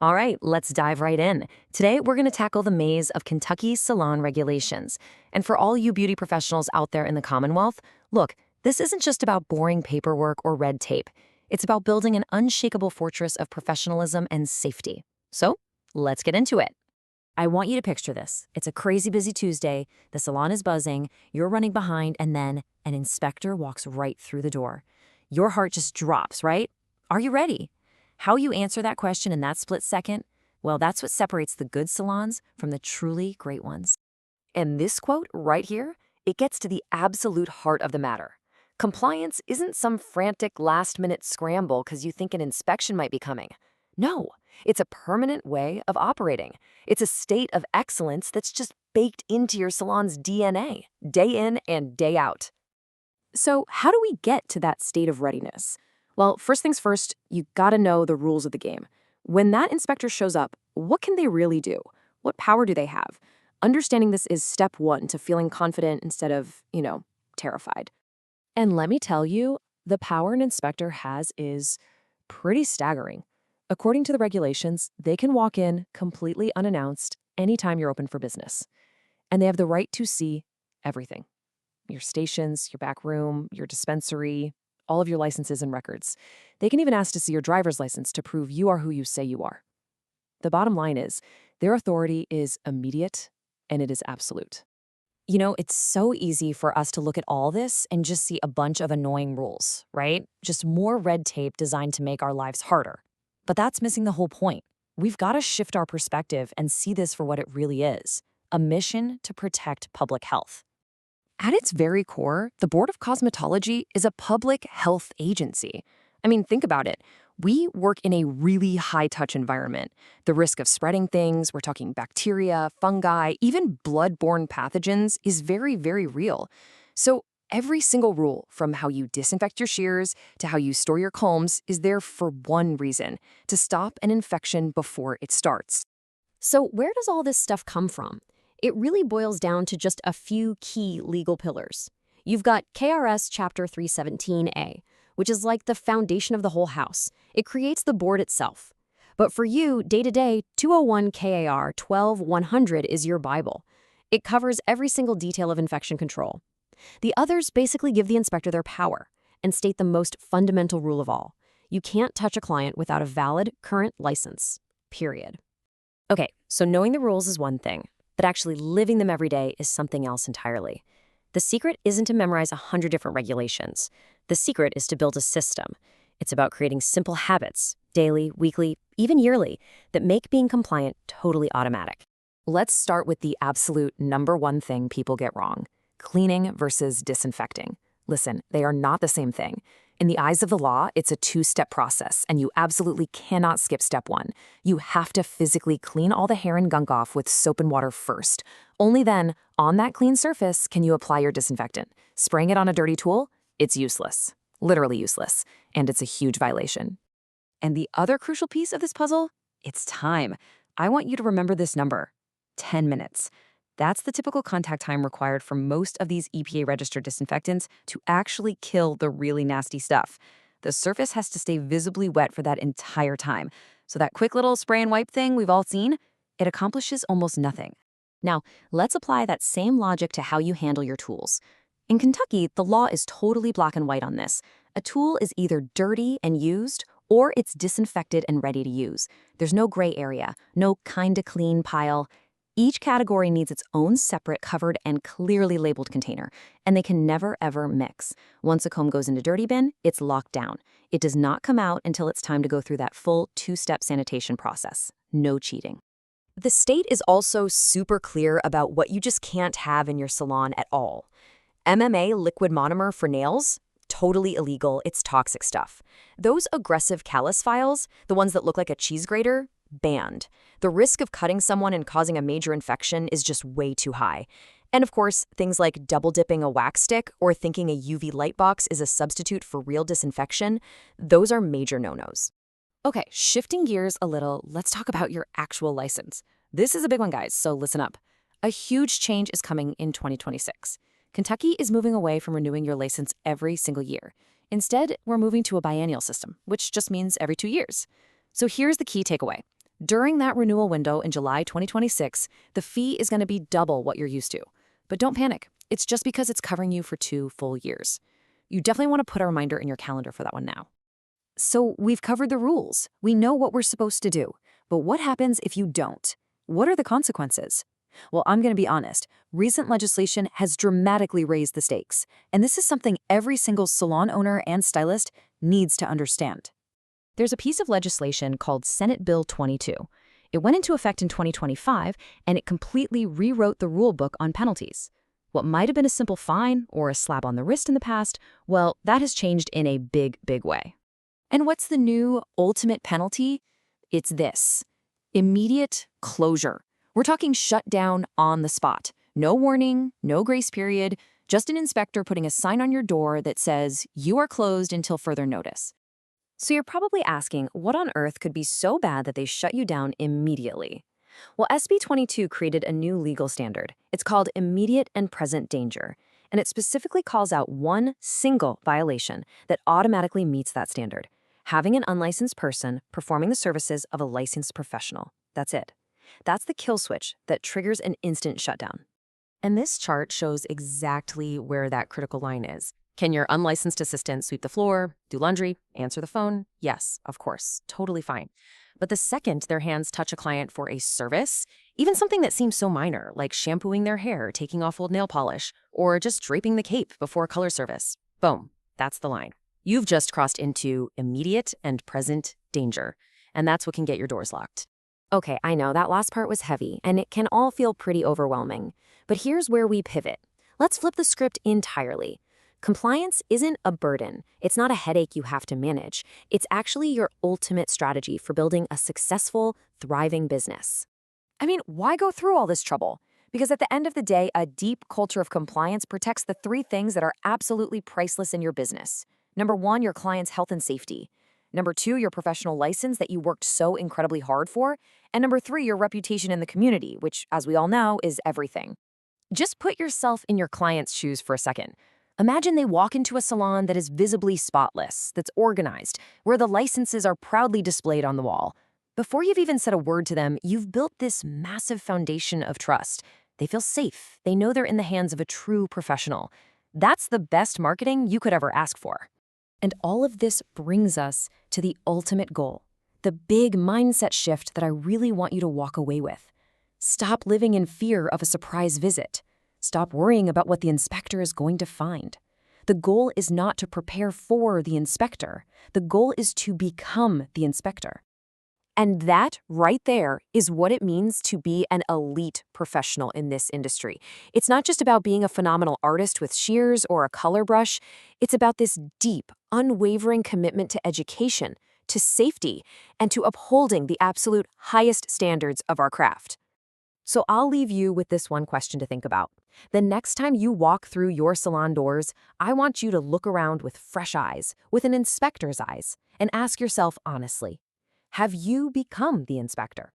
All right, let's dive right in. Today, we're going to tackle the maze of Kentucky's salon regulations. And for all you beauty professionals out there in the Commonwealth, look, this isn't just about boring paperwork or red tape. It's about building an unshakable fortress of professionalism and safety. So, let's get into it. I want you to picture this. It's a crazy busy Tuesday, the salon is buzzing, you're running behind, and then an inspector walks right through the door. Your heart just drops, right? Are you ready? How you answer that question in that split second, well, that's what separates the good salons from the truly great ones. And this quote right here, it gets to the absolute heart of the matter. Compliance isn't some frantic last-minute scramble because you think an inspection might be coming. No, it's a permanent way of operating. It's a state of excellence that's just baked into your salon's DNA, day in and day out. So how do we get to that state of readiness? Well, first things first, you gotta know the rules of the game. When that inspector shows up, what can they really do? What power do they have? Understanding this is step one to feeling confident instead of, terrified. And let me tell you, the power an inspector has is pretty staggering. According to the regulations, they can walk in completely unannounced anytime you're open for business. And they have the right to see everything. Your stations, your back room, your dispensary, all of your licenses and records. They can even ask to see your driver's license to prove you are who you say you are. The bottom line is, their authority is immediate and it is absolute. It's so easy for us to look at all this and just see a bunch of annoying rules, right? Just more red tape designed to make our lives harder. But that's missing the whole point. We've got to shift our perspective and see this for what it really is, a mission to protect public health. At its very core, the Board of Cosmetology is a public health agency. I mean, think about it. We work in a really high-touch environment. The risk of spreading things, we're talking bacteria, fungi, even blood-borne pathogens, is very, very real. So every single rule, from how you disinfect your shears to how you store your combs, is there for one reason: to stop an infection before it starts. So where does all this stuff come from? It really boils down to just a few key legal pillars. You've got KRS Chapter 317A, which is like the foundation of the whole house. It creates the board itself. But for you, day-to-day, 201 KAR 12100 is your Bible. It covers every single detail of infection control. The others basically give the inspector their power and state the most fundamental rule of all. You can't touch a client without a valid, current license. Period. Okay, so knowing the rules is one thing, but actually living them every day is something else entirely. The secret isn't to memorize 100 different regulations. The secret is to build a system. It's about creating simple habits, daily, weekly, even yearly, that make being compliant totally automatic. Let's start with the absolute number one thing people get wrong: cleaning versus disinfecting. Listen, they are not the same thing. In the eyes of the law, it's a two-step process, and you absolutely cannot skip step one. You have to physically clean all the hair and gunk off with soap and water first. Only then, on that clean surface, can you apply your disinfectant. Spraying it on a dirty tool? It's useless. Literally useless. And it's a huge violation. And the other crucial piece of this puzzle? It's time. I want you to remember this number: 10 minutes. That's the typical contact time required for most of these EPA-registered disinfectants to actually kill the really nasty stuff. The surface has to stay visibly wet for that entire time. So that quick little spray and wipe thing we've all seen, it accomplishes almost nothing. Now, let's apply that same logic to how you handle your tools. In Kentucky, the law is totally black and white on this. A tool is either dirty and used, or it's disinfected and ready to use. There's no gray area, no kinda clean pile. Each category needs its own separate, covered, and clearly labeled container, and they can never, ever mix. Once a comb goes into dirty bin, it's locked down. It does not come out until it's time to go through that full two-step sanitation process. No cheating. The state is also super clear about what you just can't have in your salon at all. MMA liquid monomer for nails? Totally illegal, it's toxic stuff. Those aggressive callus files, the ones that look like a cheese grater, banned. The risk of cutting someone and causing a major infection is just way too high. And of course, things like double dipping a wax stick or thinking a UV light box is a substitute for real disinfection, those are major no-nos. Okay, shifting gears a little, let's talk about your actual license. This is a big one, guys, so listen up. A huge change is coming in 2026. Kentucky is moving away from renewing your license every single year. Instead, we're moving to a biennial system, which just means every 2 years. So here's the key takeaway. During that renewal window in July 2026, the fee is going to be double what you're used to. But don't panic. It's just because it's covering you for 2 full years. You definitely want to put a reminder in your calendar for that one now. So we've covered the rules. We know what we're supposed to do. But what happens if you don't? What are the consequences? Well, I'm going to be honest. Recent legislation has dramatically raised the stakes. And this is something every single salon owner and stylist needs to understand. There's a piece of legislation called Senate Bill 22. It went into effect in 2025, and it completely rewrote the rule book on penalties. What might have been a simple fine or a slap on the wrist in the past, well, that has changed in a big, big way. And what's the new ultimate penalty? It's this: immediate closure. We're talking shut down on the spot. No warning, no grace period, just an inspector putting a sign on your door that says, "You are closed until further notice." So you're probably asking, what on earth could be so bad that they shut you down immediately? Well, SB 22 created a new legal standard. It's called immediate and present danger, and it specifically calls out one single violation that automatically meets that standard: having an unlicensed person performing the services of a licensed professional. That's it. That's the kill switch that triggers an instant shutdown. And this chart shows exactly where that critical line is. Can your unlicensed assistant sweep the floor, do laundry, answer the phone? Yes, of course, totally fine. But the second their hands touch a client for a service, even something that seems so minor, like shampooing their hair, taking off old nail polish, or just draping the cape before color service, boom, that's the line. You've just crossed into immediate and present danger, and that's what can get your doors locked. Okay, I know that last part was heavy, and it can all feel pretty overwhelming. But here's where we pivot. Let's flip the script entirely. Compliance isn't a burden. It's not a headache you have to manage. It's actually your ultimate strategy for building a successful, thriving business. I mean, why go through all this trouble? Because at the end of the day, a deep culture of compliance protects the 3 things that are absolutely priceless in your business. Number 1, your client's health and safety. Number 2, your professional license that you worked so incredibly hard for. And number 3, your reputation in the community, which, as we all know, is everything. Just put yourself in your client's shoes for a second. Imagine they walk into a salon that is visibly spotless, that's organized, where the licenses are proudly displayed on the wall. Before you've even said a word to them, you've built this massive foundation of trust. They feel safe. They know they're in the hands of a true professional. That's the best marketing you could ever ask for. And all of this brings us to the ultimate goal, the big mindset shift that I really want you to walk away with. Stop living in fear of a surprise visit. Stop worrying about what the inspector is going to find. The goal is not to prepare for the inspector. The goal is to become the inspector. And that right there is what it means to be an elite professional in this industry. It's not just about being a phenomenal artist with shears or a color brush. It's about this deep, unwavering commitment to education, to safety, and to upholding the absolute highest standards of our craft. So I'll leave you with this one question to think about. The next time you walk through your salon doors, I want you to look around with fresh eyes, with an inspector's eyes, and ask yourself honestly, have you become the inspector?